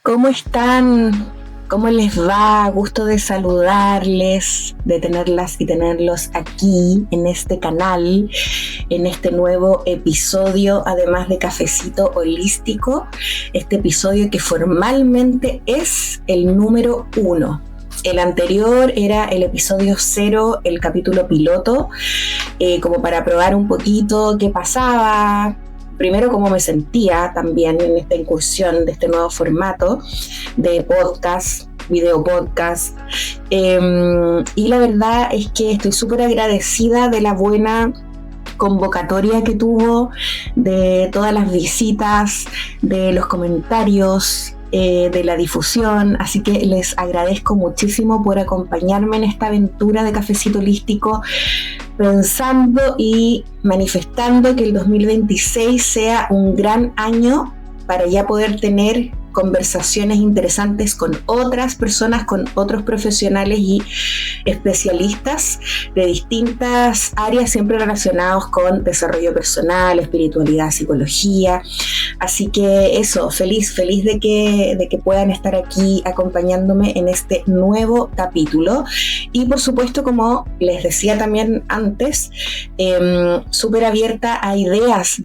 ¿Cómo están? ¿Cómo les va? Gusto de saludarles, de tenerlas y tenerlos aquí en este canal, en este nuevo episodio, además de Cafecito Holístico, este episodio que formalmente es el número 1. El anterior era el episodio 0, el capítulo piloto, como para probar un poquito qué pasaba. Primero, cómo me sentía también en esta incursión de este nuevo formato de podcast, video podcast. Y la verdad es que estoy súper agradecida de la buena convocatoria que tuvo, de todas las visitas, de los comentarios, de la difusión, así que les agradezco muchísimo por acompañarme en esta aventura de Cafecito Holístico, pensando y manifestando que el 2026 sea un gran año para ya poder tener conversaciones interesantes con otras personas, con otros profesionales y especialistas de distintas áreas, siempre relacionados con desarrollo personal, espiritualidad, psicología. Así que eso, feliz de que puedan estar aquí acompañándome en este nuevo capítulo. Y por supuesto, como les decía también antes, súper abierta a ideas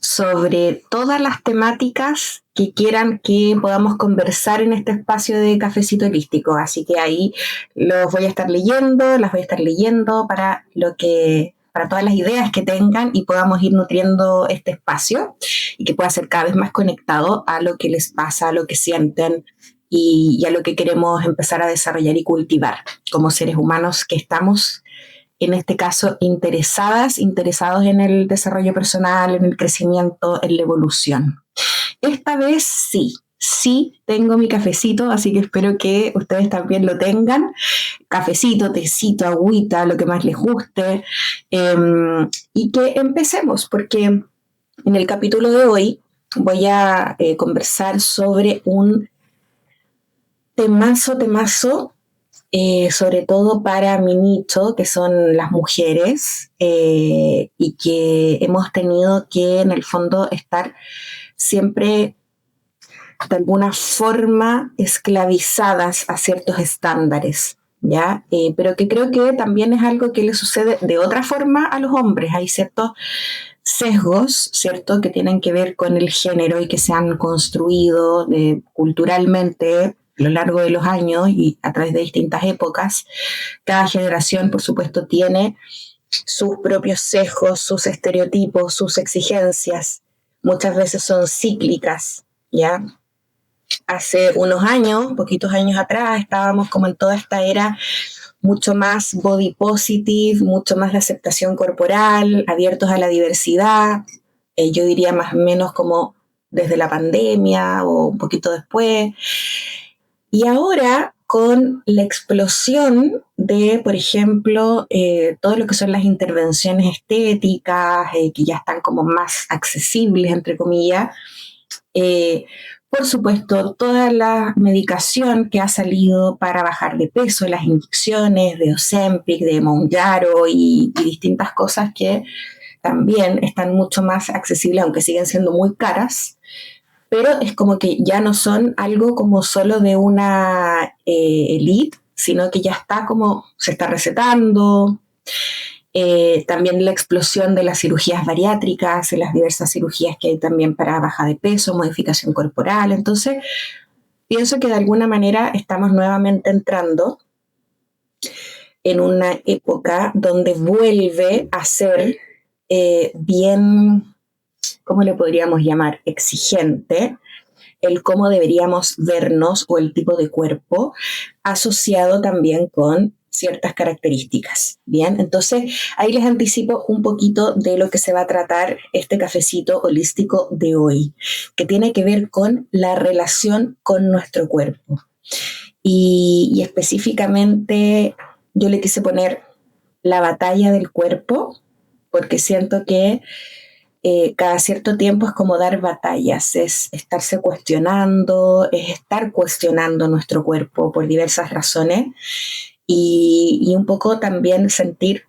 sobre todas las temáticas que quieran que podamos conversar en este espacio de Cafecito Holístico. Así que ahí los voy a estar leyendo, las voy a estar leyendo para todas las ideas que tengan y podamos ir nutriendo este espacio y que pueda ser cada vez más conectado a lo que les pasa, a lo que sienten y a lo que queremos empezar a desarrollar y cultivar como seres humanos que estamos, en este caso, interesados en el desarrollo personal, en el crecimiento, en la evolución. Esta vez sí tengo mi cafecito, así que espero que ustedes también lo tengan. Cafecito, tecito, agüita, lo que más les guste. Y que empecemos, porque en el capítulo de hoy voy a conversar sobre un temazo, sobre todo para mi nicho, que son las mujeres, y que hemos tenido que, en el fondo, estar siempre de alguna forma esclavizadas a ciertos estándares, ¿ya? Pero que creo que también es algo que le sucede de otra forma a los hombres. Hay ciertos sesgos, ¿cierto?, que tienen que ver con el género y que se han construido culturalmente a lo largo de los años y a través de distintas épocas. Cada generación, por supuesto, tiene sus propios sesgos, sus estereotipos, sus exigencias. Muchas veces son cíclicas, ¿ya? Hace unos años, poquitos años atrás, estábamos como en toda esta era mucho más body positive, mucho más de aceptación corporal, abiertos a la diversidad. Yo diría más o menos como desde la pandemia o un poquito después. Y ahora, con la explosión de, por ejemplo, todo lo que son las intervenciones estéticas, que ya están como más accesibles, entre comillas, por supuesto, toda la medicación que ha salido para bajar de peso, las inyecciones de Ozempic, de Mounjaro y distintas cosas que también están mucho más accesibles, aunque siguen siendo muy caras, pero es como que ya no son algo como solo de una elite, sino que ya está como, se está recetando. También la explosión de las cirugías bariátricas, las diversas cirugías que hay también para baja de peso, modificación corporal. Entonces, pienso que de alguna manera estamos nuevamente entrando en una época donde vuelve a ser bien, ¿cómo le podríamos llamar? Exigente el cómo deberíamos vernos o el tipo de cuerpo asociado también con ciertas características. Bien, entonces ahí les anticipo un poquito de lo que se va a tratar este cafecito holístico de hoy, que tiene que ver con la relación con nuestro cuerpo. Y específicamente yo le quise poner la batalla del cuerpo, porque siento que cada cierto tiempo es como dar batallas, es estarse cuestionando, es estar cuestionando nuestro cuerpo por diversas razones y un poco también sentir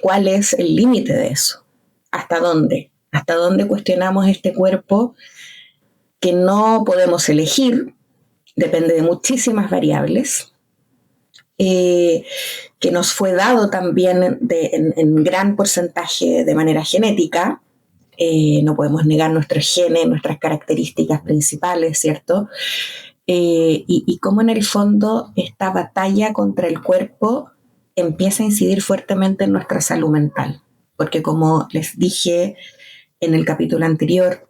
cuál es el límite de eso, hasta dónde cuestionamos este cuerpo que no podemos elegir, depende de muchísimas variables, que nos fue dado también en gran porcentaje de manera genética. No podemos negar nuestros genes, nuestras características principales, ¿cierto? Y cómo en el fondo esta batalla contra el cuerpo empieza a incidir fuertemente en nuestra salud mental. Porque como les dije en el capítulo anterior,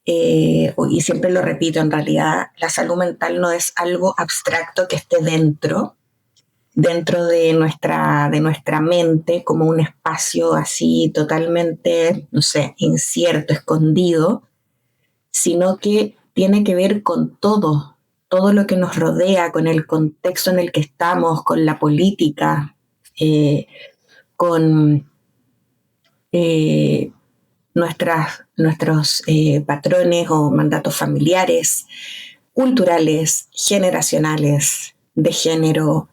y siempre lo repito, en realidad la salud mental no es algo abstracto que esté dentro de nuestra mente, como un espacio así totalmente, no sé, incierto, escondido, sino que tiene que ver con todo lo que nos rodea, con el contexto en el que estamos, con la política, con eh, nuestros patrones o mandatos familiares, culturales, generacionales, de género,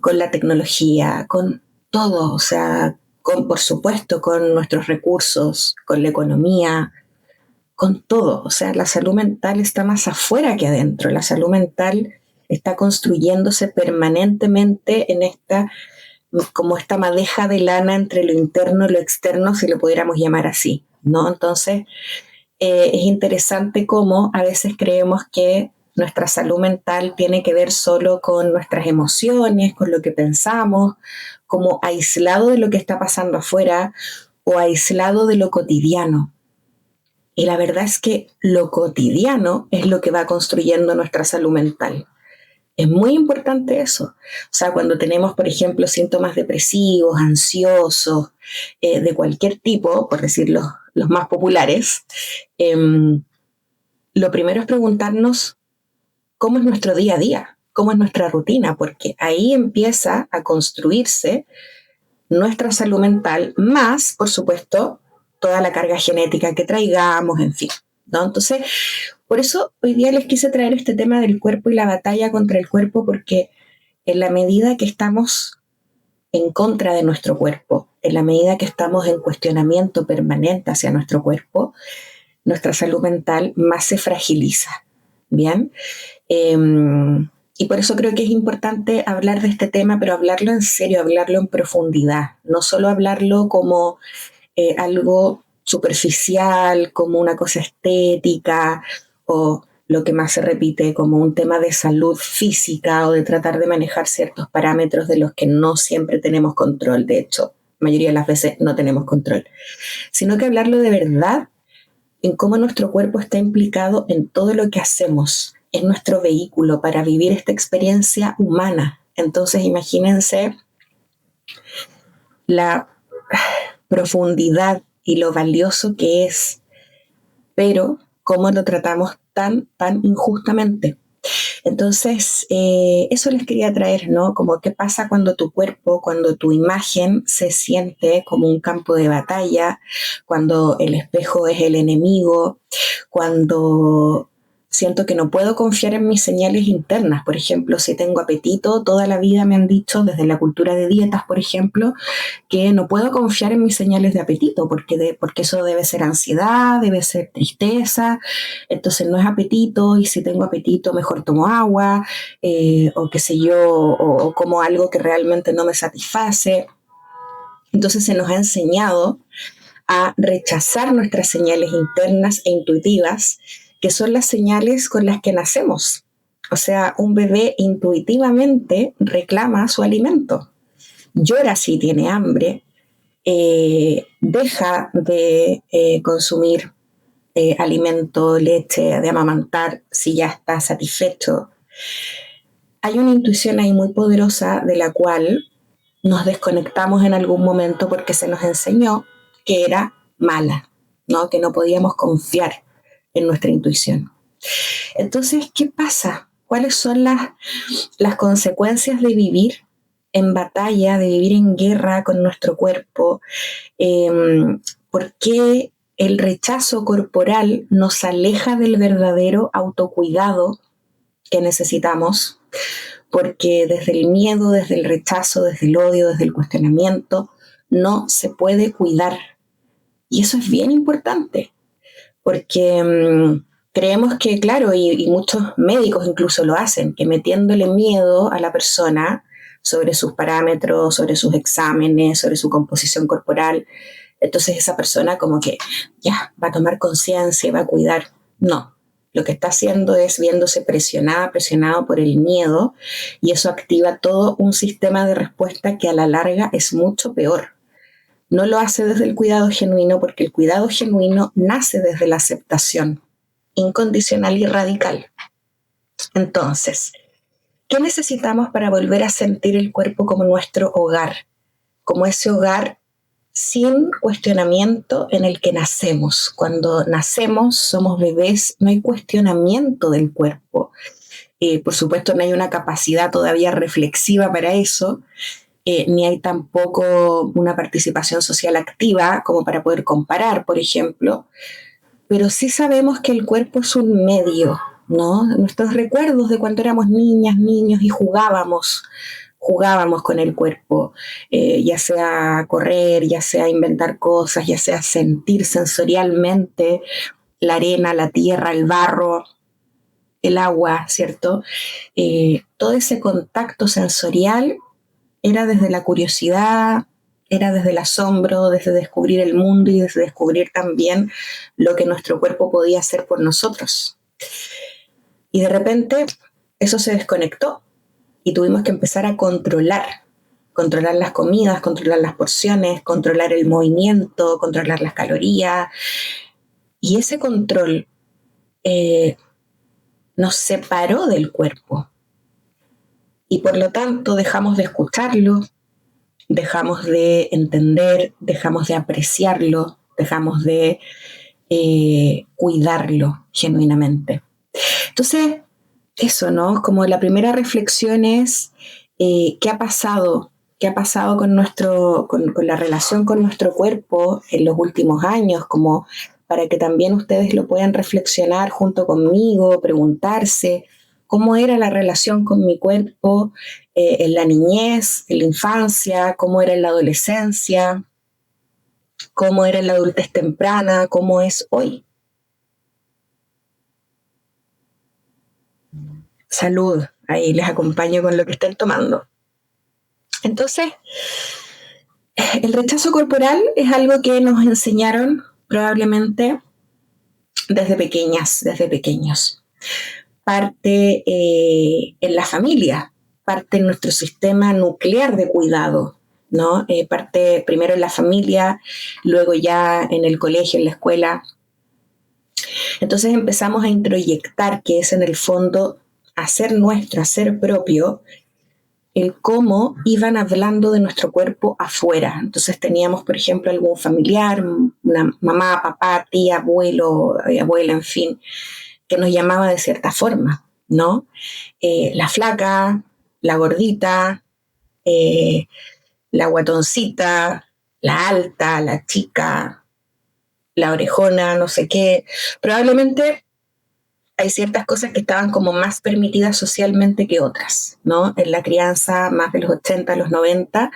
con la tecnología, con todo, o sea, por supuesto, con nuestros recursos, con la economía, con todo. O sea, la salud mental está más afuera que adentro. La salud mental está construyéndose permanentemente en como esta madeja de lana entre lo interno y lo externo, si lo pudiéramos llamar así, ¿no? Entonces, es interesante cómo a veces creemos que nuestra salud mental tiene que ver solo con nuestras emociones, con lo que pensamos, como aislado de lo que está pasando afuera o aislado de lo cotidiano. Y la verdad es que lo cotidiano es lo que va construyendo nuestra salud mental. Es muy importante eso. O sea, cuando tenemos, por ejemplo, síntomas depresivos, ansiosos, de cualquier tipo, por decir los más populares, eh, lo primero es preguntarnos cómo es nuestro día a día, cómo es nuestra rutina, porque ahí empieza a construirse nuestra salud mental, más, por supuesto, toda la carga genética que traigamos, en fin, ¿no? Entonces, por eso hoy día les quise traer este tema del cuerpo y la batalla contra el cuerpo, porque en la medida que estamos en contra de nuestro cuerpo, en la medida que estamos en cuestionamiento permanente hacia nuestro cuerpo, nuestra salud mental más se fragiliza, ¿bien? Eh, y por eso creo que es importante hablar de este tema, pero hablarlo en serio, hablarlo en profundidad, no solo hablarlo como algo superficial, como una cosa estética o lo que más se repite como un tema de salud física o de tratar de manejar ciertos parámetros de los que no siempre tenemos control. De hecho, la mayoría de las veces no tenemos control, sino que hablarlo de verdad en cómo nuestro cuerpo está implicado en todo lo que hacemos, es nuestro vehículo para vivir esta experiencia humana. Entonces, imagínense la profundidad y lo valioso que es, pero cómo lo tratamos tan injustamente. Entonces, eso les quería traer, ¿no? Como qué pasa cuando tu cuerpo, cuando tu imagen se siente como un campo de batalla, cuando el espejo es el enemigo, cuando siento que no puedo confiar en mis señales internas. Por ejemplo, si tengo apetito, toda la vida me han dicho, desde la cultura de dietas, por ejemplo, que no puedo confiar en mis señales de apetito, porque eso debe ser ansiedad, debe ser tristeza, entonces no es apetito, y si tengo apetito mejor tomo agua, o qué sé yo, o como algo que realmente no me satisface. Entonces se nos ha enseñado a rechazar nuestras señales internas e intuitivas, que son las señales con las que nacemos. O sea, un bebé intuitivamente reclama su alimento, llora si tiene hambre, deja de consumir alimento, leche, de amamantar si ya está satisfecho. Hay una intuición ahí muy poderosa de la cual nos desconectamos en algún momento porque se nos enseñó que era mala, ¿no? Que no podíamos confiar en nuestra intuición. Entonces, ¿qué pasa? ¿Cuáles son las consecuencias de vivir en batalla, de vivir en guerra con nuestro cuerpo? Eh, ¿Por qué el rechazo corporal nos aleja del verdadero autocuidado que necesitamos? Porque desde el miedo, desde el rechazo, desde el odio, desde el cuestionamiento, no se puede cuidar. Y eso es bien importante, porque Creemos que, claro, y muchos médicos incluso lo hacen, que metiéndole miedo a la persona sobre sus parámetros, sobre sus exámenes, sobre su composición corporal, entonces esa persona como que ya va a tomar conciencia y va a cuidar. No, lo que está haciendo es viéndose presionada, presionado por el miedo, y eso activa todo un sistema de respuesta que a la larga es mucho peor. No lo hace desde el cuidado genuino, porque el cuidado genuino nace desde la aceptación incondicional y radical. Entonces, ¿qué necesitamos para volver a sentir el cuerpo como nuestro hogar? Como ese hogar sin cuestionamiento en el que nacemos. Cuando nacemos, somos bebés, no hay cuestionamiento del cuerpo. Por supuesto, no hay una capacidad todavía reflexiva para eso, ni hay tampoco una participación social activa como para poder comparar, por ejemplo, pero sí sabemos que el cuerpo es un medio, ¿no? Nuestros recuerdos de cuando éramos niñas, niños y jugábamos con el cuerpo, ya sea correr, ya sea inventar cosas, ya sea sentir sensorialmente la arena, la tierra, el barro, el agua, ¿cierto? Todo ese contacto sensorial era desde la curiosidad, era desde el asombro, desde descubrir el mundo y desde descubrir también lo que nuestro cuerpo podía hacer por nosotros. Y de repente eso se desconectó y tuvimos que empezar a controlar las comidas, controlar las porciones, controlar el movimiento, controlar las calorías. Y ese control nos separó del cuerpo. Y por lo tanto dejamos de escucharlo, dejamos de entender, dejamos de apreciarlo, dejamos de cuidarlo genuinamente. Entonces, eso, ¿no? Como la primera reflexión es qué ha pasado, con la relación con nuestro cuerpo en los últimos años, como para que también ustedes lo puedan reflexionar junto conmigo, preguntarse cómo era la relación con mi cuerpo en la niñez, en la infancia, cómo era en la adolescencia, cómo era en la adultez temprana, cómo es hoy. Salud, ahí les acompaño con lo que estén tomando. Entonces, el rechazo corporal es algo que nos enseñaron probablemente desde pequeñas, desde pequeños. Parte en la familia, parte en nuestro sistema nuclear de cuidado, ¿no? Parte primero en la familia, luego ya en el colegio, en la escuela. Entonces empezamos a introyectar, que es en el fondo hacer nuestro, hacer propio, el cómo iban hablando de nuestro cuerpo afuera. Entonces teníamos, por ejemplo, algún familiar, una mamá, papá, tía, abuelo, abuela, en fin, que nos llamaba de cierta forma, ¿no? La flaca, la gordita, la guatoncita, la alta, la chica, la orejona, no sé qué. Probablemente hay ciertas cosas que estaban como más permitidas socialmente que otras, ¿no? En la crianza, más de los 80, los 90,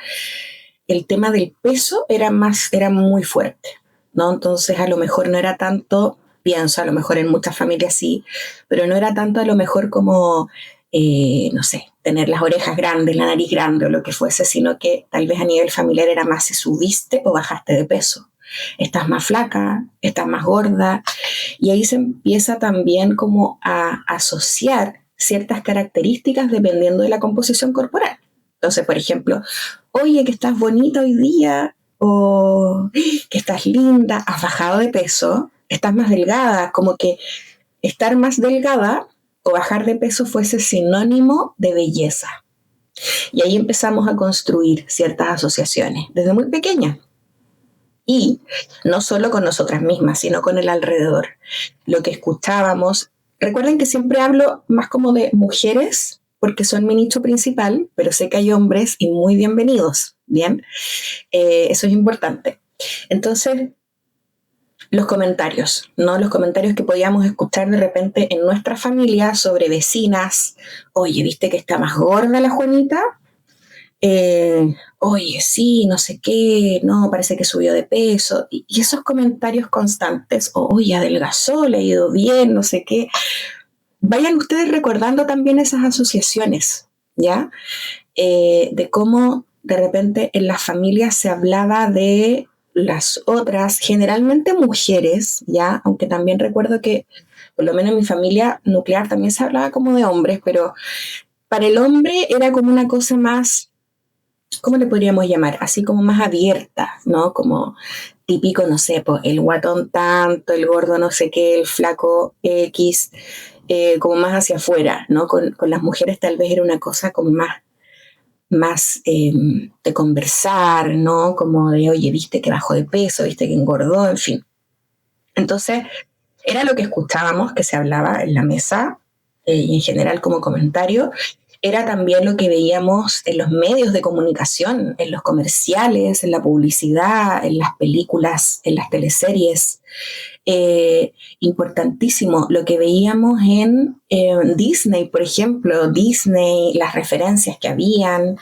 el tema del peso era muy fuerte, ¿no? Entonces a lo mejor no era tanto, pienso, a lo mejor en muchas familias sí, pero no era tanto a lo mejor como, no sé, tener las orejas grandes, la nariz grande o lo que fuese, sino que tal vez a nivel familiar era más si subiste o bajaste de peso. Estás más flaca, estás más gorda, y ahí se empieza también como a asociar ciertas características dependiendo de la composición corporal. Entonces, por ejemplo, oye, que estás bonita hoy día, o que estás linda, has bajado de peso, estás más delgada, como que estar más delgada o bajar de peso fuese sinónimo de belleza. Y ahí empezamos a construir ciertas asociaciones desde muy pequeña. Y no solo con nosotras mismas, sino con el alrededor. Lo que escuchábamos, recuerden que siempre hablo más como de mujeres, porque son mi nicho principal, pero sé que hay hombres y muy bienvenidos, ¿bien? Eso es importante. Entonces, los comentarios, ¿no? Los comentarios que podíamos escuchar de repente en nuestra familia sobre vecinas. Oye, ¿viste que está más gorda la Juanita? oye, sí, no sé qué, no, parece que subió de peso, y esos comentarios constantes, oye, adelgazó, le ha ido bien, no sé qué, vayan ustedes recordando también esas asociaciones, ¿ya? De cómo de repente en las familias se hablaba de las otras, generalmente mujeres, ¿ya? Aunque también recuerdo que, por lo menos en mi familia nuclear también se hablaba como de hombres, pero para el hombre era como una cosa más, ¿cómo le podríamos llamar? Así como más abierta, ¿no? Como típico, no sé, pues el guatón tanto, el gordo no sé qué, el flaco X, como más hacia afuera, ¿no? Con las mujeres tal vez era una cosa como más de conversar, ¿no? Como de, oye, viste que bajó de peso, viste que engordó, en fin. Entonces, era lo que escuchábamos, que se hablaba en la mesa y en general como comentario. Era también lo que veíamos en los medios de comunicación, en los comerciales, en la publicidad, en las películas, en las teleseries. Importantísimo lo que veíamos en Disney, por ejemplo, Disney, las referencias que habían.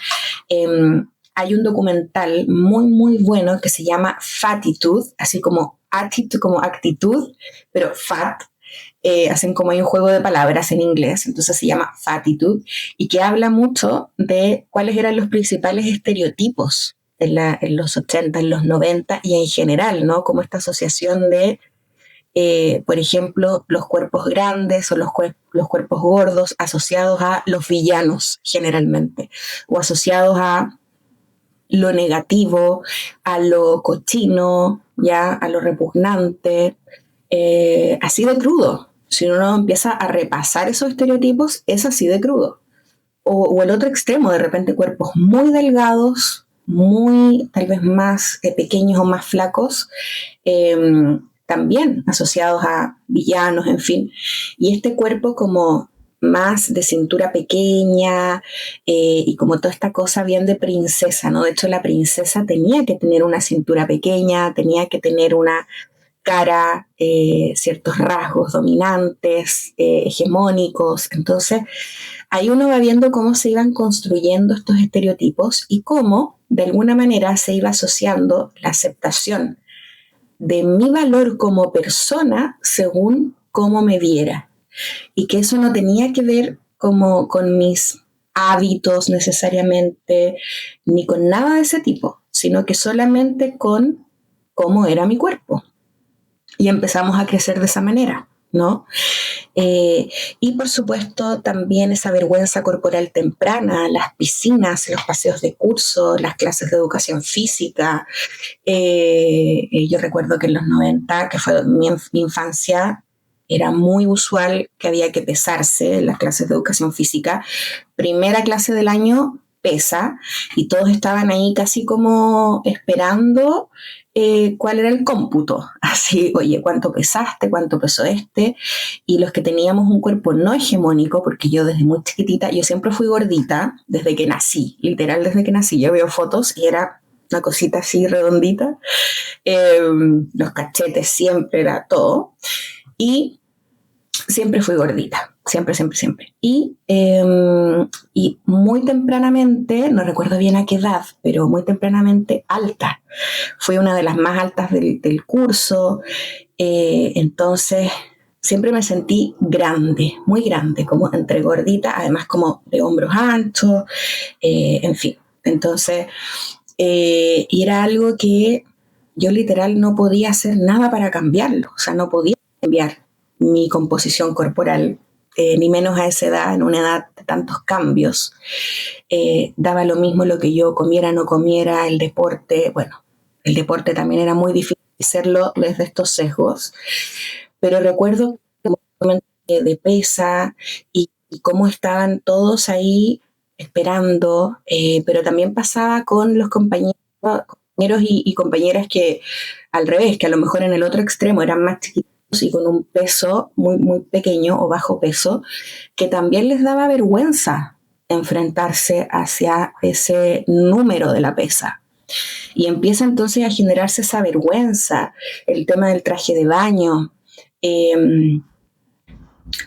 Eh, Hay un documental muy, muy bueno que se llama Fatitude, así como attitude, como actitud, pero fat, hacen como hay un juego de palabras en inglés, entonces se llama Fatitude, y que habla mucho de cuáles eran los principales estereotipos en los 80, en los 90 y en general, ¿no? Como esta asociación de, por ejemplo, los cuerpos grandes o los cuerpos gordos asociados a los villanos generalmente, o asociados a lo negativo, a lo cochino, ya, a lo repugnante, así de crudo. Si uno empieza a repasar esos estereotipos, es así de crudo. O el otro extremo, de repente cuerpos muy delgados, muy tal vez más pequeños o más flacos, eh, también asociados a villanos, en fin. Y este cuerpo como más de cintura pequeña y como toda esta cosa bien de princesa, ¿no? De hecho, la princesa tenía que tener una cintura pequeña, tenía que tener una cara, ciertos rasgos dominantes, hegemónicos. Entonces, ahí uno va viendo cómo se iban construyendo estos estereotipos y cómo, de alguna manera, se iba asociando la aceptación de mi valor como persona según cómo me viera. Y que eso no tenía que ver como con mis hábitos necesariamente, ni con nada de ese tipo, sino que solamente con cómo era mi cuerpo. Y empezamos a crecer de esa manera, ¿no? Eh, y por supuesto también esa vergüenza corporal temprana, las piscinas, los paseos de curso, las clases de educación física. Yo recuerdo que en los 90, que fue mi infancia, era muy usual que había que pesarse en las clases de educación física. Primera clase del año, pesa, y todos estaban ahí casi como esperando cuál era el cómputo. Así, oye, ¿cuánto pesaste? ¿Cuánto pesó este? Y los que teníamos un cuerpo no hegemónico, porque yo desde muy chiquitita, yo siempre fui gordita desde que nací, literal desde que nací. Yo veo fotos y era una cosita así redondita, eh, los cachetes siempre era todo. Y siempre fui gordita, siempre, siempre, siempre. Y muy tempranamente, no recuerdo bien a qué edad, pero muy tempranamente alta. Fui una de las más altas del curso, entonces siempre me sentí grande, muy grande, como entre gordita, además como de hombros anchos, en fin. Entonces, y era algo que yo literal no podía hacer nada para cambiarlo, o sea, no podía cambiar mi composición corporal, ni menos a esa edad, en una edad de tantos cambios. Daba lo mismo lo que yo comiera, no comiera, el deporte, bueno, el deporte también era muy difícil hacerlo desde estos sesgos, pero recuerdo de pesa y cómo estaban todos ahí esperando, pero también pasaba con los compañeros y compañeras que al revés, que a lo mejor en el otro extremo eran más chiquitos y con un peso muy, muy pequeño o bajo peso, que también les daba vergüenza enfrentarse hacia ese número de la pesa. Y empieza entonces a generarse esa vergüenza, el tema del traje de baño, eh,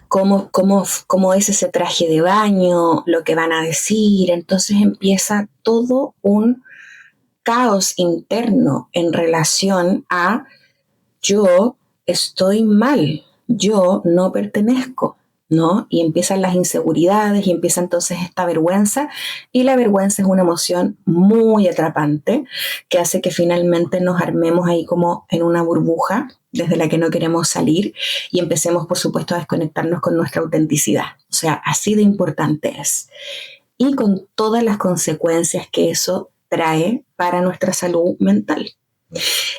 cómo es ese traje de baño, lo que van a decir. Entonces empieza todo un caos interno en relación a yo estoy mal, yo no pertenezco, ¿no? Y empiezan las inseguridades y empieza entonces esta vergüenza, y la vergüenza es una emoción muy atrapante que hace que finalmente nos armemos ahí como en una burbuja desde la que no queremos salir y empecemos, por supuesto, a desconectarnos con nuestra autenticidad. O sea, así de importante es. Y con todas las consecuencias que eso trae para nuestra salud mental.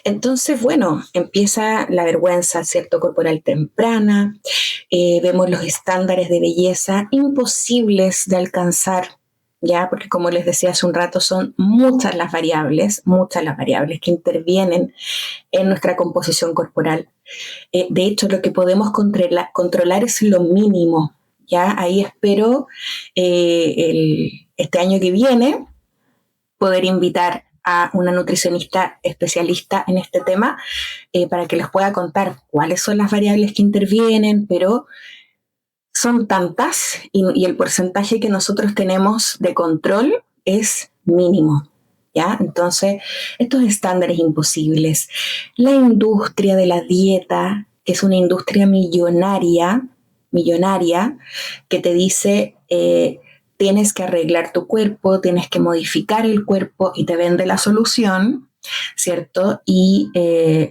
Entonces, bueno, empieza la vergüenza, ¿cierto? Corporal temprana, vemos los estándares de belleza imposibles de alcanzar, ¿ya? Porque como les decía hace un rato, son muchas las variables que intervienen en nuestra composición corporal. De hecho, lo que podemos controlar es lo mínimo, ¿ya? Ahí espero este año que viene poder invitar a una nutricionista especialista en este tema para que les pueda contar cuáles son las variables que intervienen, pero son tantas y el porcentaje que nosotros tenemos de control es mínimo. ¿Ya? Entonces, estos estándares imposibles, la industria de la dieta, que es una industria millonaria, que te dice tienes que arreglar tu cuerpo, tienes que modificar el cuerpo y te vende la solución, ¿cierto? Y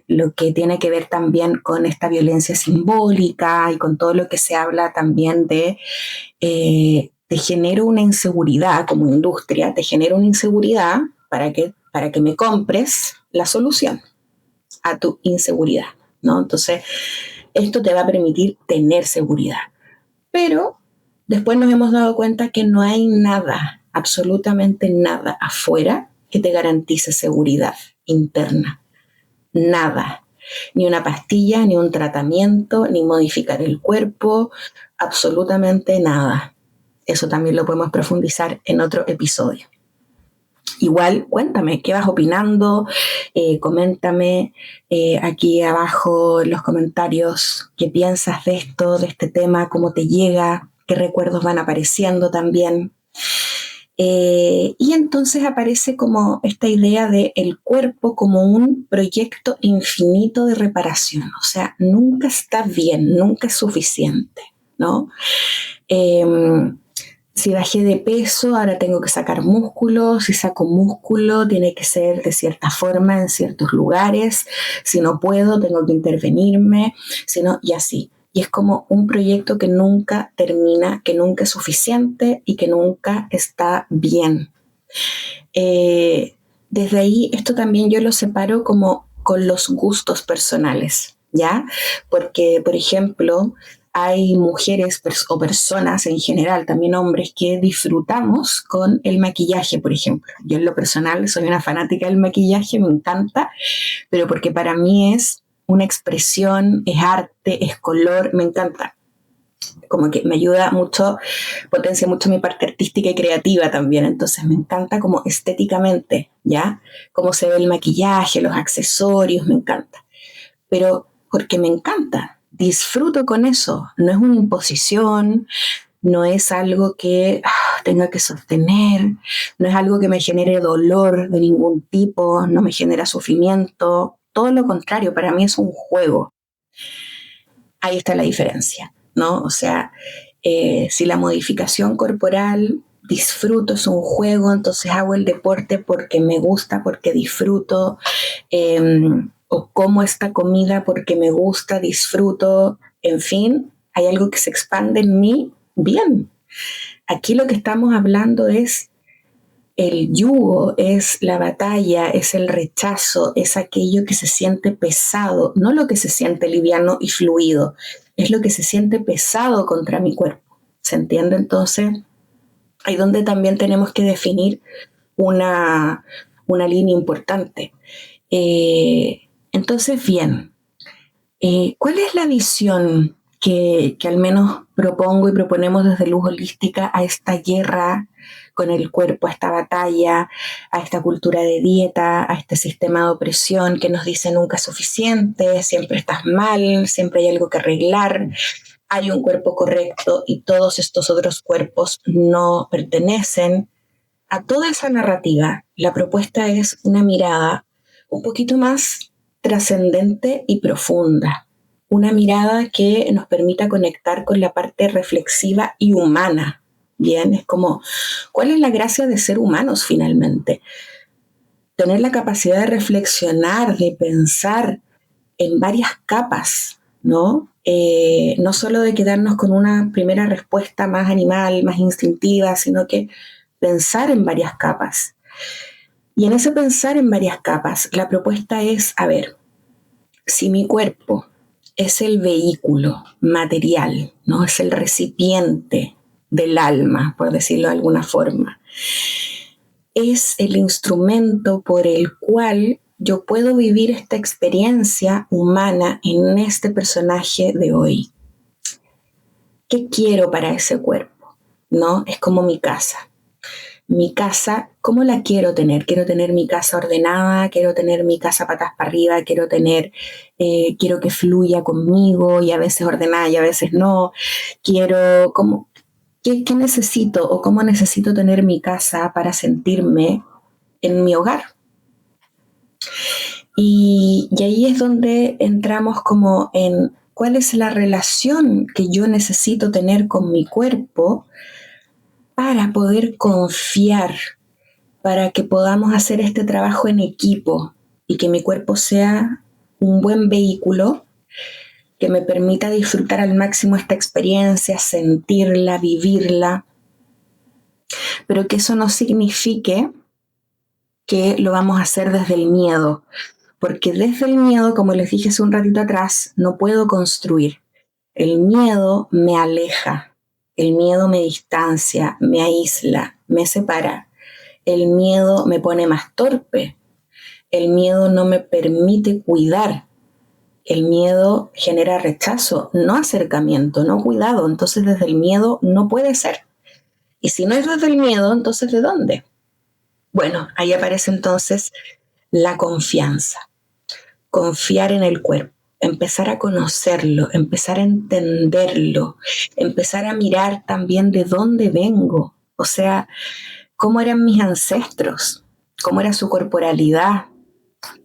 lo que tiene que ver también con esta violencia simbólica y con todo lo que se habla también de te genero una inseguridad como industria, te genero una inseguridad para que me compres la solución a tu inseguridad, ¿no? Entonces, esto te va a permitir tener seguridad. Pero después nos hemos dado cuenta que no hay nada, absolutamente nada afuera que te garantice seguridad interna. Nada. Ni una pastilla, ni un tratamiento, ni modificar el cuerpo, absolutamente nada. Eso también lo podemos profundizar en otro episodio. Igual, cuéntame, ¿qué vas opinando? Coméntame aquí abajo en los comentarios qué piensas de esto, de este tema, cómo te llega, qué recuerdos van apareciendo también. Y entonces aparece como esta idea de el cuerpo como un proyecto infinito de reparación. O sea, nunca está bien, nunca es suficiente, ¿no? Si bajé de peso, ahora tengo que sacar músculo. Si saco músculo, tiene que ser de cierta forma en ciertos lugares. Si no puedo, tengo que intervenirme. Si no, y así. Y es como un proyecto que nunca termina, que nunca es suficiente y que nunca está bien. Desde ahí, esto también yo lo separo como con los gustos personales, ¿ya? Porque, por ejemplo, hay mujeres o personas en general, también hombres, que disfrutamos con el maquillaje, por ejemplo. Yo en lo personal soy una fanática del maquillaje, me encanta, pero porque para mí es una expresión, es arte, es color, me encanta. Como que me ayuda mucho, potencia mucho mi parte artística y creativa también, entonces me encanta como estéticamente, ¿ya? Cómo se ve el maquillaje, los accesorios, me encanta. Pero porque me encanta, disfruto con eso, no es una imposición, no es algo que tenga que sostener, no es algo que me genere dolor de ningún tipo, no me genera sufrimiento, todo lo contrario, para mí es un juego. Ahí está la diferencia, ¿no? O sea, si la modificación corporal disfruto, es un juego, entonces hago el deporte porque me gusta, porque disfruto, o como esta comida porque me gusta, disfruto, en fin, hay algo que se expande en mí, bien. Aquí lo que estamos hablando es el yugo, es la batalla, es el rechazo, es aquello que se siente pesado, no lo que se siente liviano y fluido, es lo que se siente pesado contra mi cuerpo. ¿Se entiende? Entonces, ahí donde también tenemos que definir una línea importante. Entonces, bien, ¿cuál es la visión que al menos propongo y proponemos desde Luz Holística a esta guerra con el cuerpo, a esta batalla, a esta cultura de dieta, a este sistema de opresión que nos dice nunca es suficiente, siempre estás mal, siempre hay algo que arreglar, hay un cuerpo correcto y todos estos otros cuerpos no pertenecen. A toda esa narrativa, la propuesta es una mirada un poquito más trascendente y profunda, una mirada que nos permita conectar con la parte reflexiva y humana. Bien, es como, ¿cuál es la gracia de ser humanos finalmente? Tener la capacidad de reflexionar, de pensar en varias capas, ¿no? No solo de quedarnos con una primera respuesta más animal, más instintiva, sino que pensar en varias capas. Y en ese pensar en varias capas, la propuesta es, a ver, si mi cuerpo es el vehículo material, ¿no? Es el recipiente del alma, por decirlo de alguna forma, es el instrumento por el cual yo puedo vivir esta experiencia humana en este personaje de hoy. ¿Qué quiero para ese cuerpo? ¿No? Es como mi casa. Mi casa, ¿cómo la quiero tener? Quiero tener mi casa ordenada, quiero tener mi casa patas para arriba, quiero que fluya conmigo y a veces ordenada y a veces no. Quiero, ¿qué necesito o cómo necesito tener mi casa para sentirme en mi hogar? Y ahí es donde entramos como en cuál es la relación que yo necesito tener con mi cuerpo para poder confiar, para que podamos hacer este trabajo en equipo y que mi cuerpo sea un buen vehículo que me permita disfrutar al máximo esta experiencia, sentirla, vivirla, pero que eso no signifique que lo vamos a hacer desde el miedo, porque desde el miedo, como les dije hace un ratito atrás, no puedo construir. El miedo me aleja, el miedo me distancia, me aísla, me separa. El miedo me pone más torpe, el miedo no me permite cuidar, el miedo genera rechazo, no acercamiento, no cuidado. Entonces desde el miedo no puede ser. Y si no es desde el miedo, entonces ¿de dónde? Bueno, ahí aparece entonces la confianza. Confiar en el cuerpo, empezar a conocerlo, empezar a entenderlo, empezar a mirar también de dónde vengo, o sea, cómo eran mis ancestros, cómo era su corporalidad,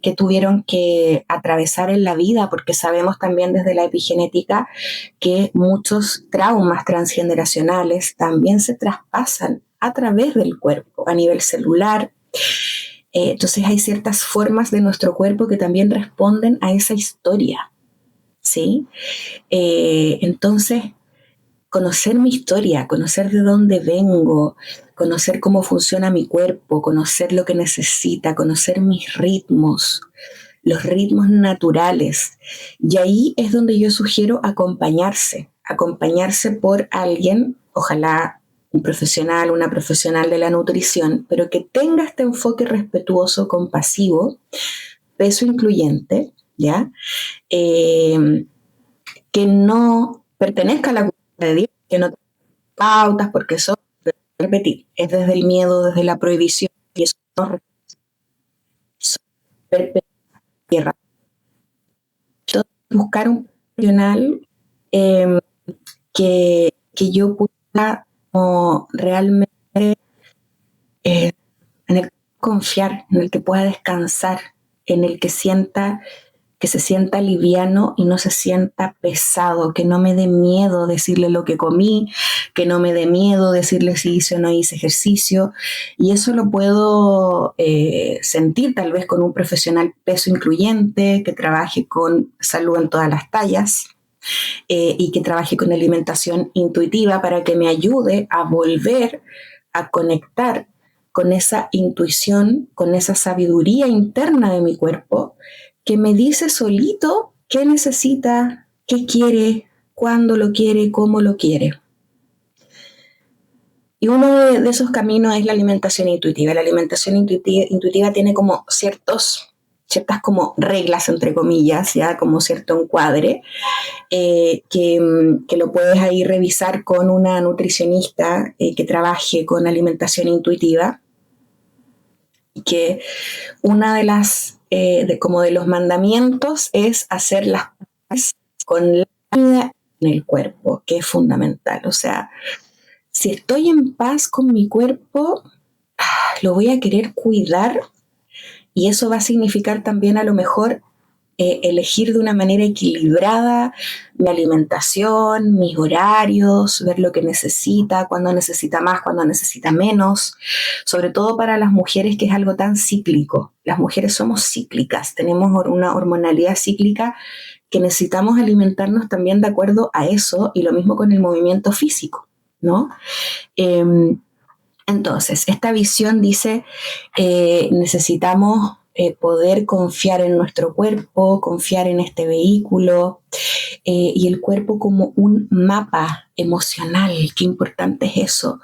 que tuvieron que atravesar en la vida, porque sabemos también desde la epigenética que muchos traumas transgeneracionales también se traspasan a través del cuerpo, a nivel celular. Entonces hay ciertas formas de nuestro cuerpo que también responden a esa historia, ¿sí? Entonces, conocer mi historia, conocer de dónde vengo, conocer cómo funciona mi cuerpo, conocer lo que necesita, conocer mis ritmos, los ritmos naturales. Y ahí es donde yo sugiero acompañarse por alguien, ojalá un profesional, una profesional de la nutrición, pero que tenga este enfoque respetuoso, compasivo, peso incluyente, ¿ya? Que no pertenezca a la cultura de Dios, que no tenga pautas, porque eso, repetir, es desde el miedo, desde la prohibición, y eso no es tierra. Buscar un profesional que yo pueda como realmente eh, en el que confiar, en el que pueda descansar, en el que se sienta liviano y no se sienta pesado, que no me dé miedo decirle lo que comí, que no me dé miedo decirle si hice o no hice ejercicio. Y eso lo puedo sentir tal vez con un profesional peso incluyente, que trabaje con salud en todas las tallas. Y que trabaje con alimentación intuitiva para que me ayude a volver a conectar con esa intuición, con esa sabiduría interna de mi cuerpo que me dice solito qué necesita, qué quiere, cuándo lo quiere, cómo lo quiere. Y uno de esos caminos es la alimentación intuitiva. La alimentación intuitiva tiene como ciertas como reglas, entre comillas, ya como cierto encuadre, que lo puedes ahí revisar con una nutricionista que trabaje con alimentación intuitiva, que una de las, como de los mandamientos es hacer las cosas con la comida en el cuerpo, que es fundamental. O sea, si estoy en paz con mi cuerpo, lo voy a querer cuidar y eso va a significar también a lo mejor elegir de una manera equilibrada mi alimentación, mis horarios, ver lo que necesita, cuándo necesita más, cuándo necesita menos, sobre todo para las mujeres que es algo tan cíclico. Las mujeres somos cíclicas, tenemos una hormonalidad cíclica que necesitamos alimentarnos también de acuerdo a eso y lo mismo con el movimiento físico, ¿no? Entonces, esta visión dice, necesitamos poder confiar en nuestro cuerpo, confiar en este vehículo y el cuerpo como un mapa emocional. Qué importante es eso.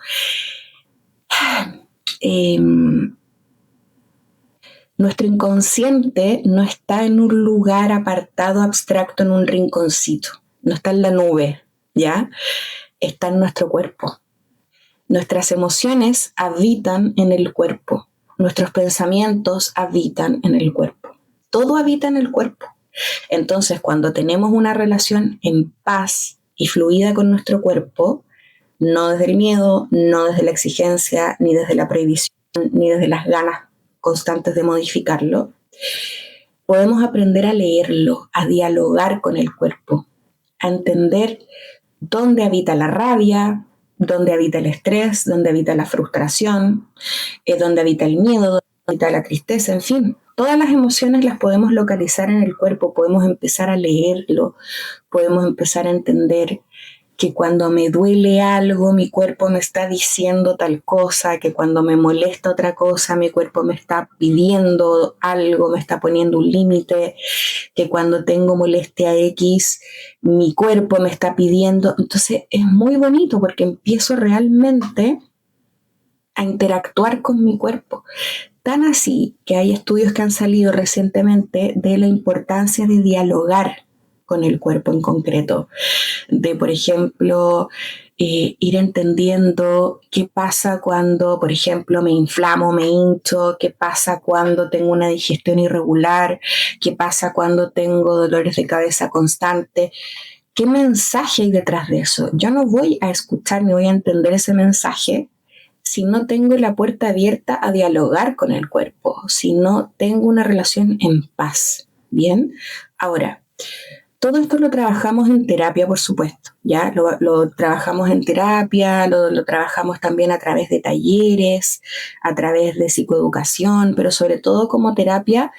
Eh, Nuestro inconsciente no está en un lugar apartado, abstracto, en un rinconcito. No está en la nube, ¿ya? Está en nuestro cuerpo. Nuestras emociones habitan en el cuerpo. Nuestros pensamientos habitan en el cuerpo. Todo habita en el cuerpo. Entonces, cuando tenemos una relación en paz y fluida con nuestro cuerpo, no desde el miedo, no desde la exigencia, ni desde la prohibición, ni desde las ganas constantes de modificarlo, podemos aprender a leerlo, a dialogar con el cuerpo, a entender dónde habita la rabia, dónde habita el estrés, dónde habita la frustración, dónde habita el miedo, dónde habita la tristeza, en fin. Todas las emociones las podemos localizar en el cuerpo, podemos empezar a leerlo, podemos empezar a entender que cuando me duele algo, mi cuerpo me está diciendo tal cosa, que cuando me molesta otra cosa, mi cuerpo me está pidiendo algo, me está poniendo un límite, que cuando tengo molestia X, mi cuerpo me está pidiendo. Entonces es muy bonito porque empiezo realmente a interactuar con mi cuerpo. Tan así que hay estudios que han salido recientemente de la importancia de dialogar con el cuerpo en concreto, de, por ejemplo, ir entendiendo qué pasa cuando, por ejemplo, me inflamo, me hincho, qué pasa cuando tengo una digestión irregular, qué pasa cuando tengo dolores de cabeza constante. ¿Qué mensaje hay detrás de eso? Yo no voy a escuchar ni voy a entender ese mensaje si no tengo la puerta abierta a dialogar con el cuerpo, si no tengo una relación en paz. Bien, ahora, todo esto lo trabajamos en terapia, por supuesto, ¿ya? Lo trabajamos en terapia, lo trabajamos también a través de talleres, a través de psicoeducación, pero sobre todo como terapia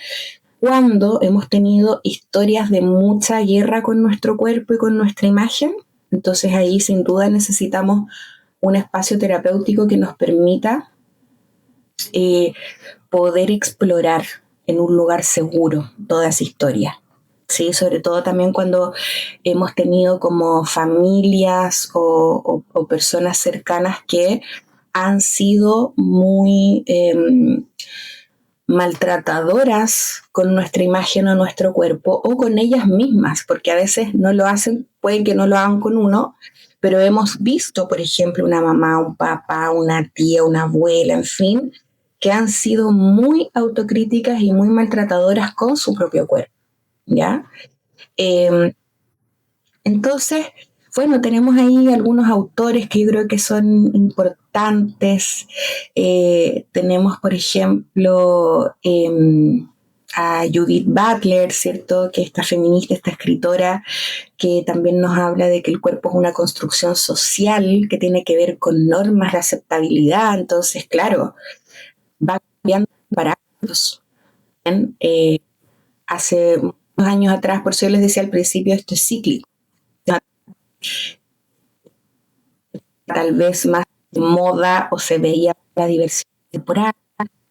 cuando hemos tenido historias de mucha guerra con nuestro cuerpo y con nuestra imagen. Entonces ahí sin duda necesitamos un espacio terapéutico que nos permita poder explorar en un lugar seguro toda esa historia. Sí, sobre todo también cuando hemos tenido como familias o personas cercanas que han sido muy maltratadoras con nuestra imagen o nuestro cuerpo o con ellas mismas, porque a veces no lo hacen, pueden que no lo hagan con uno, pero hemos visto, por ejemplo, una mamá, un papá, una tía, una abuela, en fin, que han sido muy autocríticas y muy maltratadoras con su propio cuerpo, ¿ya? Eh, entonces, bueno, tenemos ahí algunos autores que yo creo que son importantes. Tenemos, por ejemplo, a Judith Butler, ¿cierto? Que esta feminista, esta escritora, que también nos habla de que el cuerpo es una construcción social que tiene que ver con normas de aceptabilidad. Entonces, claro, va cambiando parámetros. Hace unos años atrás, por eso yo les decía al principio, esto es cíclico. Tal vez más de moda o se veía la diversidad temporal.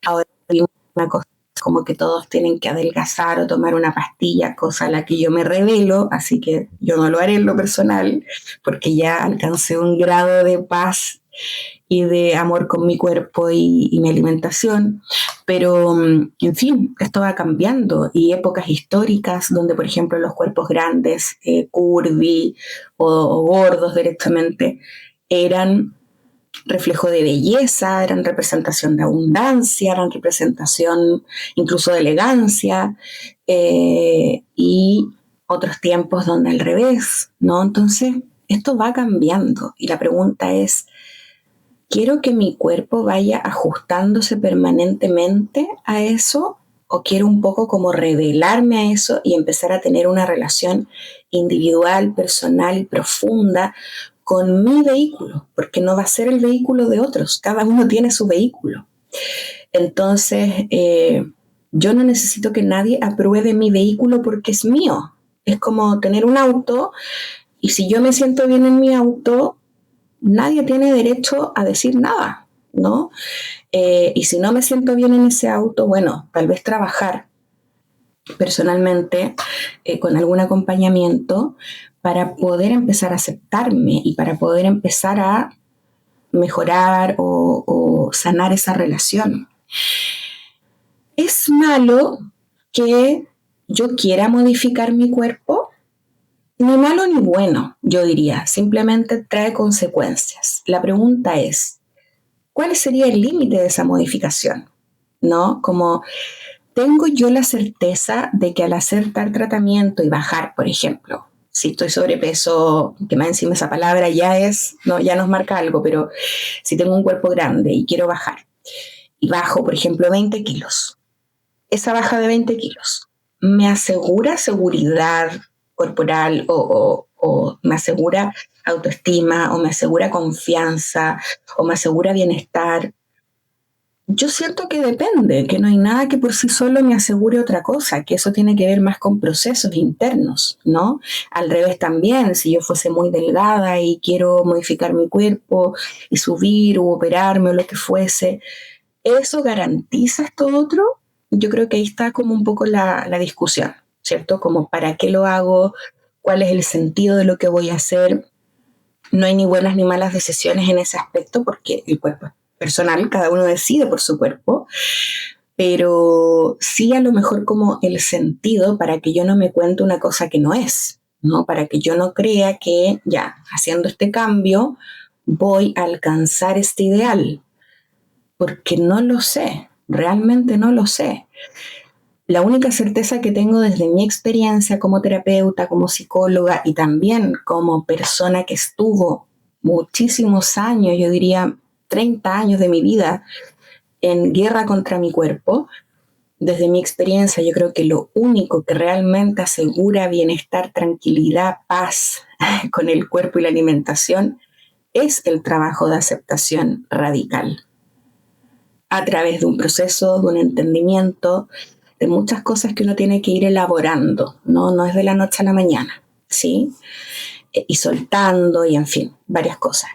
Ahora vimos una cosa como que todos tienen que adelgazar o tomar una pastilla, cosa a la que yo me revelo, así que yo no lo haré en lo personal, porque ya alcancé un grado de paz y de amor con mi cuerpo y mi alimentación, pero en fin, esto va cambiando y épocas históricas donde, por ejemplo, los cuerpos grandes, curvy o gordos directamente, eran reflejo de belleza, eran representación de abundancia, eran representación incluso de elegancia, y otros tiempos donde al revés, ¿no? Entonces, esto va cambiando y la pregunta es, ¿quiero que mi cuerpo vaya ajustándose permanentemente a eso? ¿O quiero un poco como revelarme a eso y empezar a tener una relación individual, personal y profunda con mi vehículo? Porque no va a ser el vehículo de otros, cada uno tiene su vehículo. Entonces, yo no necesito que nadie apruebe mi vehículo porque es mío. Es como tener un auto y si yo me siento bien en mi auto, nadie tiene derecho a decir nada, ¿no? Y si no me siento bien en ese auto, bueno, tal vez trabajar personalmente con algún acompañamiento para poder empezar a aceptarme y para poder empezar a mejorar o sanar esa relación. ¿Es malo que yo quiera modificar mi cuerpo? Ni malo ni bueno, yo diría. Simplemente trae consecuencias. La pregunta es, ¿cuál sería el límite de esa modificación? ¿No? Como, ¿tengo yo la certeza de que al hacer tal tratamiento y bajar, por ejemplo, si estoy sobrepeso, que más encima esa palabra ya es, no, ya nos marca algo, pero si tengo un cuerpo grande y quiero bajar, y bajo, por ejemplo, 20 kilos, esa baja de 20 kilos, ¿me asegura seguridad corporal o me asegura autoestima o me asegura confianza o me asegura bienestar? Yo siento que depende, que no hay nada que por sí solo me asegure otra cosa, que eso tiene que ver más con procesos internos, ¿no? Al revés también, si yo fuese muy delgada y quiero modificar mi cuerpo y subir o operarme o lo que fuese, ¿eso garantiza esto otro? Yo creo que ahí está como un poco la discusión, ¿cierto? Como para qué lo hago, cuál es el sentido de lo que voy a hacer. No hay ni buenas ni malas decisiones en ese aspecto porque el cuerpo es personal, cada uno decide por su cuerpo, pero sí a lo mejor como el sentido para que yo no me cuente una cosa que no es, ¿no? Para que yo no crea que ya, haciendo este cambio, voy a alcanzar este ideal, porque no lo sé, realmente no lo sé. La única certeza que tengo desde mi experiencia como terapeuta, como psicóloga y también como persona que estuvo muchísimos años, yo diría 30 años de mi vida en guerra contra mi cuerpo, desde mi experiencia yo creo que lo único que realmente asegura bienestar, tranquilidad, paz con el cuerpo y la alimentación es el trabajo de aceptación radical a través de un proceso, de un entendimiento, de muchas cosas que uno tiene que ir elaborando, ¿no? No es de la noche a la mañana, ¿sí? Y soltando y en fin, varias cosas.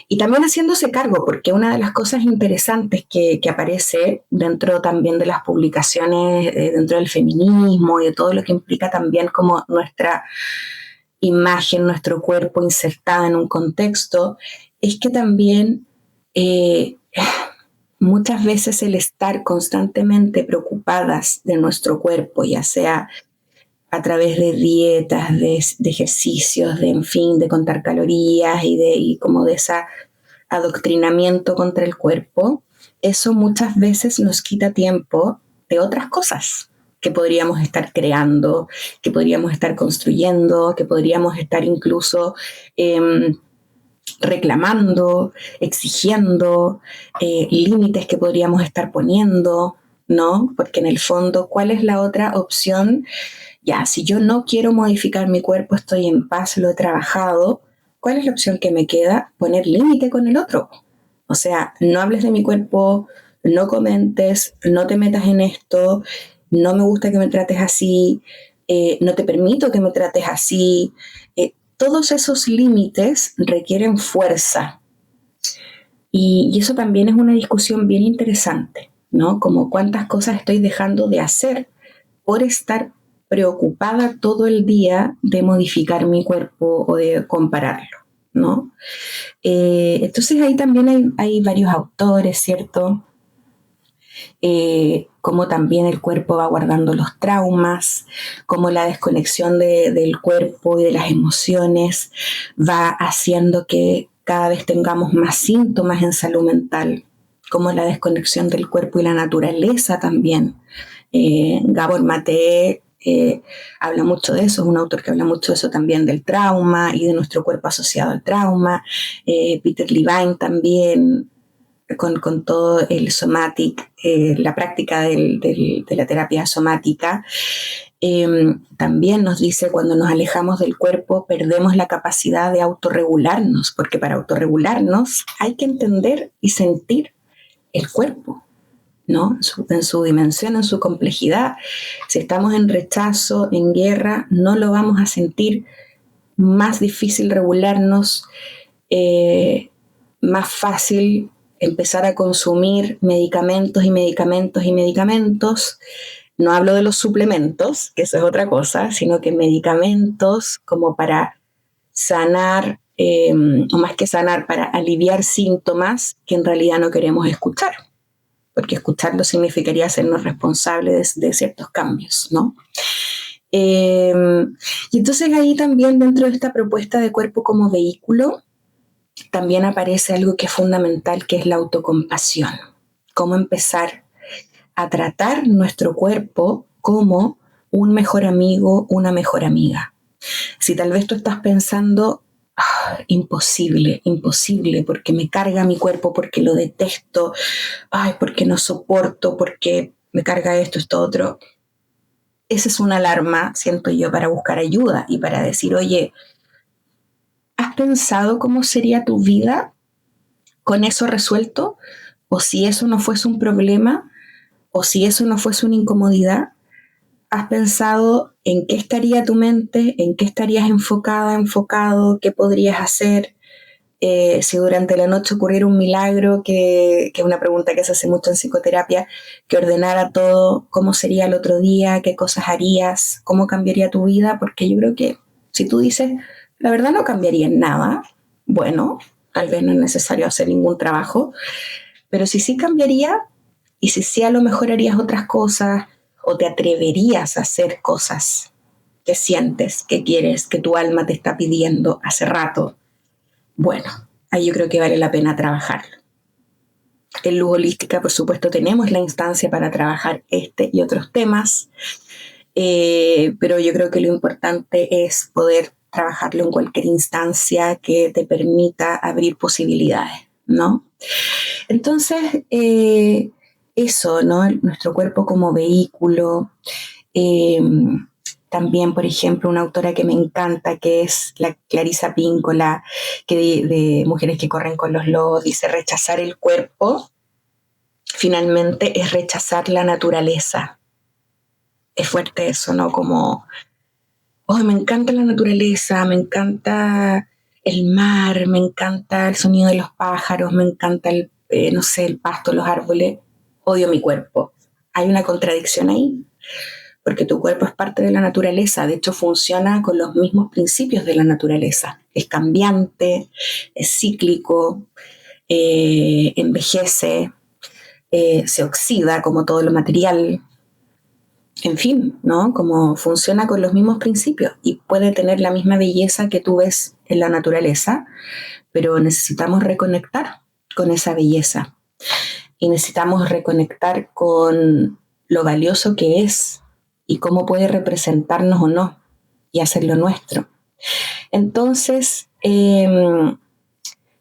Y también haciéndose cargo, porque una de las cosas interesantes que aparece dentro también de las publicaciones, dentro del feminismo y de todo lo que implica también como nuestra imagen, nuestro cuerpo insertada en un contexto, es que también muchas veces el estar constantemente preocupadas de nuestro cuerpo, ya sea a través de dietas, de ejercicios, de en fin, de contar calorías y como de ese adoctrinamiento contra el cuerpo, eso muchas veces nos quita tiempo de otras cosas que podríamos estar creando, que podríamos estar construyendo, que podríamos estar incluso reclamando, exigiendo, límites que podríamos estar poniendo, ¿no? Porque en el fondo, ¿cuál es la otra opción? Ya, si yo no quiero modificar mi cuerpo, estoy en paz, lo he trabajado, ¿cuál es la opción que me queda? Poner límite con el otro. O sea, no hables de mi cuerpo, no comentes, no te metas en esto, no me gusta que me trates así, no te permito que me trates así. Todos esos límites requieren fuerza. Y eso también es una discusión bien interesante, ¿no? Como cuántas cosas estoy dejando de hacer por estar preocupada todo el día de modificar mi cuerpo o de compararlo, ¿no? Entonces ahí también hay varios autores, ¿cierto? Cómo también el cuerpo va guardando los traumas, cómo la desconexión del cuerpo y de las emociones va haciendo que cada vez tengamos más síntomas en salud mental, como la desconexión del cuerpo y la naturaleza también. Gabor Mate habla mucho de eso, es un autor que habla mucho de eso también, del trauma y de nuestro cuerpo asociado al trauma. Peter Levine también, con todo el somatic, la práctica de la terapia somática. También nos dice, cuando nos alejamos del cuerpo perdemos la capacidad de autorregularnos, porque para autorregularnos hay que entender y sentir el cuerpo, ¿no? En su dimensión, en su complejidad. Si estamos en rechazo, en guerra, no lo vamos a sentir. Más difícil regularnos, más fácil empezar a consumir medicamentos y medicamentos y medicamentos. No hablo de los suplementos, que eso es otra cosa, sino que medicamentos como para sanar, o más que sanar, para aliviar síntomas que en realidad no queremos escuchar, porque escucharlo significaría hacernos responsables de ciertos cambios, ¿no? Y entonces ahí también, dentro de esta propuesta de cuerpo como vehículo, también aparece algo que es fundamental, que es la autocompasión. Cómo empezar a tratar nuestro cuerpo como un mejor amigo, una mejor amiga. Si tal vez tú estás pensando, imposible, imposible, porque me carga mi cuerpo, porque lo detesto, porque no soporto, porque me carga esto otro. Esa es una alarma, siento yo, para buscar ayuda y para decir, oye, ¿has pensado cómo sería tu vida con eso resuelto? O si eso no fuese un problema, o si eso no fuese una incomodidad. ¿Has pensado en qué estaría tu mente, en qué estarías enfocada, enfocado, qué podrías hacer? Si durante la noche ocurriera un milagro, que es una pregunta que se hace mucho en psicoterapia, que ordenara todo, ¿cómo sería el otro día? ¿Qué cosas harías? ¿Cómo cambiaría tu vida? Porque yo creo que si tú dices, la verdad no cambiaría en nada, bueno, tal vez no es necesario hacer ningún trabajo, pero si sí cambiaría, y si sí a lo mejor harías otras cosas, o te atreverías a hacer cosas que sientes, que quieres, que tu alma te está pidiendo hace rato, bueno, ahí yo creo que vale la pena trabajarlo. En Luz Holística, por supuesto, tenemos la instancia para trabajar este y otros temas, pero yo creo que lo importante es poder trabajarlo en cualquier instancia que te permita abrir posibilidades, ¿no? Entonces, eso, ¿no? Nuestro cuerpo como vehículo. Eh, También, por ejemplo, una autora que me encanta, que es la Clarisa Píncola, que de Mujeres que corren con los lobos, dice: rechazar el cuerpo, finalmente, es rechazar la naturaleza. Es fuerte eso, ¿no? Como, me encanta la naturaleza, me encanta el mar, me encanta el sonido de los pájaros, me encanta no sé, el pasto, los árboles, odio mi cuerpo. Hay una contradicción ahí, porque tu cuerpo es parte de la naturaleza, de hecho funciona con los mismos principios de la naturaleza. Es cambiante, es cíclico, envejece, se oxida como todo lo material, en fin, ¿no? Como funciona con los mismos principios y puede tener la misma belleza que tú ves en la naturaleza, pero necesitamos reconectar con esa belleza y necesitamos reconectar con lo valioso que es y cómo puede representarnos o no y hacerlo nuestro. Entonces,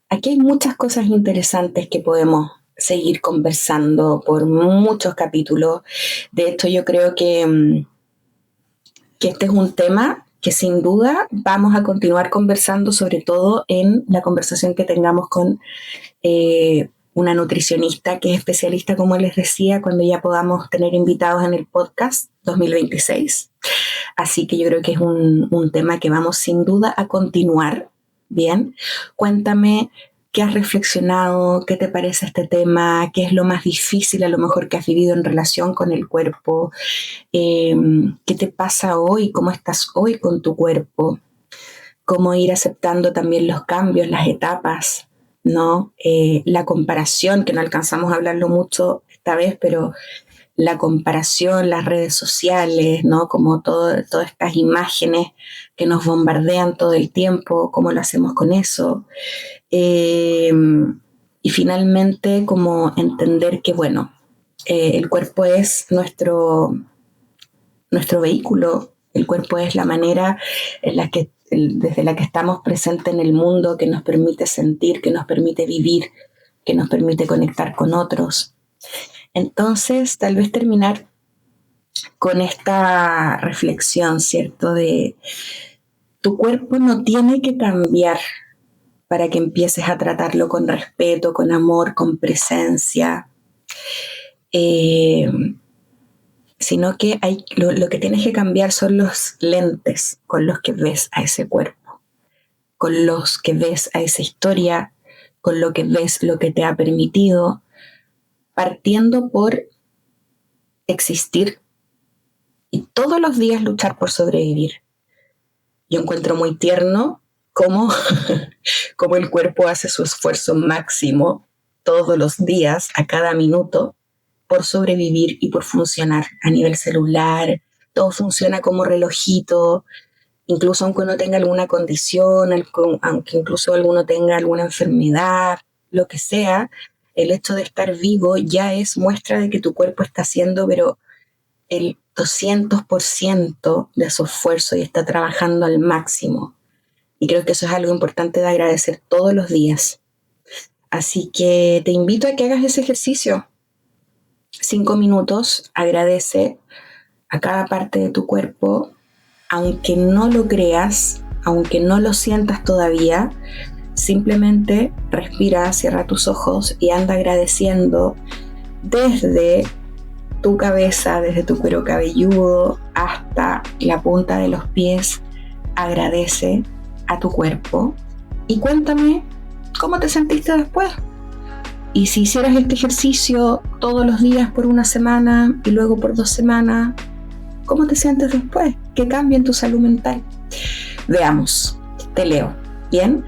aquí hay muchas cosas interesantes que podemos seguir conversando por muchos capítulos. De hecho, yo creo que este es un tema que sin duda vamos a continuar conversando, sobre todo en la conversación que tengamos con una nutricionista que es especialista, como les decía, cuando ya podamos tener invitados en el podcast 2026. Así que yo creo que es un tema que vamos sin duda a continuar. Bien, cuéntame qué has reflexionado, qué te parece este tema, qué es lo más difícil a lo mejor que has vivido en relación con el cuerpo, qué te pasa hoy, cómo estás hoy con tu cuerpo, cómo ir aceptando también los cambios, las etapas, ¿no? La comparación, que no alcanzamos a hablarlo mucho esta vez, pero la comparación, las redes sociales, ¿no? Como todas estas imágenes que nos bombardean todo el tiempo, cómo lo hacemos con eso. Y finalmente, como entender que, bueno, el cuerpo es nuestro vehículo. El cuerpo es la manera en la que, desde la que estamos presentes en el mundo, que nos permite sentir, que nos permite vivir, que nos permite conectar con otros. Entonces, tal vez terminar con esta reflexión, ¿cierto? De tu cuerpo no tiene que cambiar para que empieces a tratarlo con respeto, con amor, con presencia, sino que lo que tienes que cambiar son los lentes con los que ves a ese cuerpo, con los que ves a esa historia, con lo que ves lo que te ha permitido, partiendo por existir y todos los días luchar por sobrevivir. Yo encuentro muy tierno cómo el cuerpo hace su esfuerzo máximo todos los días, a cada minuto, por sobrevivir y por funcionar a nivel celular. Todo funciona como relojito, incluso aunque uno tenga alguna condición, aunque incluso alguno tenga alguna enfermedad, lo que sea, el hecho de estar vivo ya es muestra de que tu cuerpo está haciendo, pero el 200% de su esfuerzo y está trabajando al máximo. Y creo que eso es algo importante de agradecer todos los días. Así que te invito a que hagas ese ejercicio. 5 minutos, agradece a cada parte de tu cuerpo, aunque no lo creas, aunque no lo sientas todavía, simplemente respira, cierra tus ojos y anda agradeciendo desde tu cabeza, desde tu cuero cabelludo hasta la punta de los pies. Agradece a tu cuerpo y cuéntame cómo te sentiste después. Y si hicieras este ejercicio todos los días por una semana y luego por 2 semanas, ¿cómo te sientes después? ¿Qué cambia en tu salud mental? Veamos, te leo. Bien,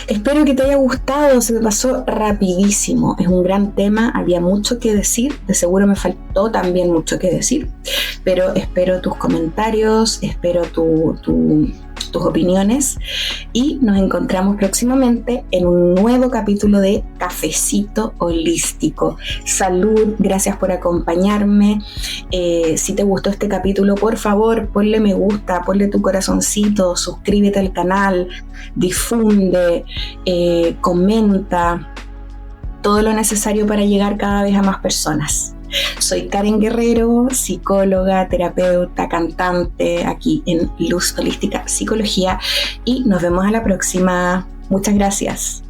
espero que te haya gustado, se me pasó rapidísimo, es un gran tema, había mucho que decir, de seguro me faltó también mucho que decir, pero espero tus comentarios, espero tus opiniones y nos encontramos próximamente en un nuevo capítulo de Cafecito Holístico. Salud, gracias por acompañarme. Si te gustó este capítulo, por favor, ponle me gusta, ponle tu corazoncito, suscríbete al canal, difunde, comenta, todo lo necesario para llegar cada vez a más personas. Soy Karen Guerrero, psicóloga, terapeuta, cantante, aquí en Luz Holística Psicología y nos vemos a la próxima. Muchas gracias.